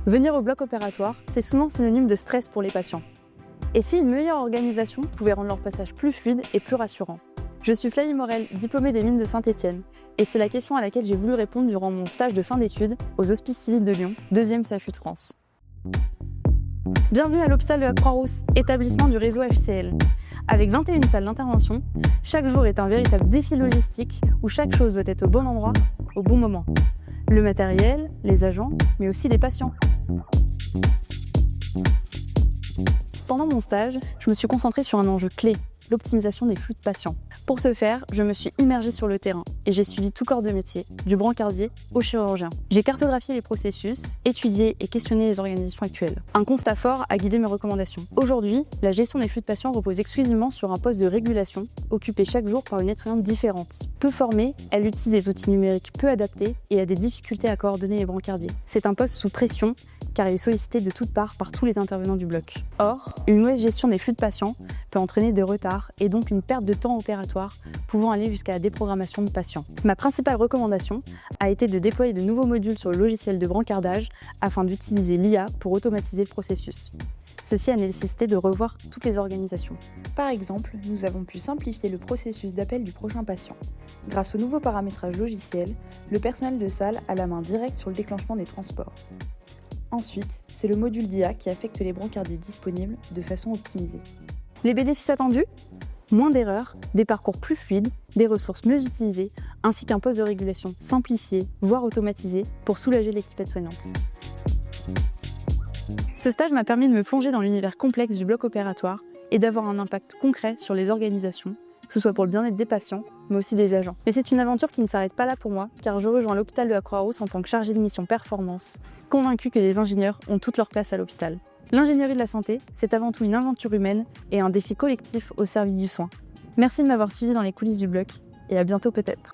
Venir au bloc opératoire, c'est souvent synonyme de stress pour les patients. Et si une meilleure organisation pouvait rendre leur passage plus fluide et plus rassurant? Je suis Flavie Morel, diplômée des Mines de Saint-Étienne, et c'est la question à laquelle j'ai voulu répondre durant mon stage de fin d'études aux Hospices Civils de Lyon, 2e CHU de France. Bienvenue à l'hôpital de la Croix-Rousse, établissement du réseau FCL. Avec 21 salles d'intervention, chaque jour est un véritable défi logistique où chaque chose doit être au bon endroit, au bon moment. Le matériel, les agents, mais aussi les patients. Pendant mon stage, je me suis concentrée sur un enjeu clé, l'optimisation des flux de patients. Pour ce faire, je me suis immergée sur le terrain et j'ai suivi tout corps de métier, du brancardier au chirurgien. J'ai cartographié les processus, étudié et questionné les organisations actuelles. Un constat fort a guidé mes recommandations. Aujourd'hui, la gestion des flux de patients repose exclusivement sur un poste de régulation, occupé chaque jour par une aide-soignante différente. Peu formée, elle utilise des outils numériques peu adaptés et a des difficultés à coordonner les brancardiers. C'est un poste sous pression, car il est sollicité de toutes parts par tous les intervenants du bloc. Or, une mauvaise gestion des flux de patients peut entraîner des retards et donc une perte de temps opératoire, pouvant aller jusqu'à la déprogrammation de patients. Ma principale recommandation a été de déployer de nouveaux modules sur le logiciel de brancardage afin d'utiliser l'IA pour automatiser le processus. Ceci a nécessité de revoir toutes les organisations. Par exemple, nous avons pu simplifier le processus d'appel du prochain patient. Grâce au nouveau paramétrage logiciel, le personnel de salle a la main directe sur le déclenchement des transports. Ensuite, c'est le module d'IA qui affecte les brancardiers disponibles de façon optimisée. Les bénéfices attendus ? Moins d'erreurs, des parcours plus fluides, des ressources mieux utilisées, ainsi qu'un poste de régulation simplifié, voire automatisé, pour soulager l'équipe aide-soignante. Ce stage m'a permis de me plonger dans l'univers complexe du bloc opératoire et d'avoir un impact concret sur les organisations, que ce soit pour le bien-être des patients, mais aussi des agents. Mais c'est une aventure qui ne s'arrête pas là pour moi, car je rejoins l'hôpital de la Croix-Rousse en tant que chargée de mission performance, convaincue que les ingénieurs ont toute leur place à l'hôpital. L'ingénierie de la santé, c'est avant tout une aventure humaine et un défi collectif au service du soin. Merci de m'avoir suivi dans les coulisses du bloc, et à bientôt peut-être.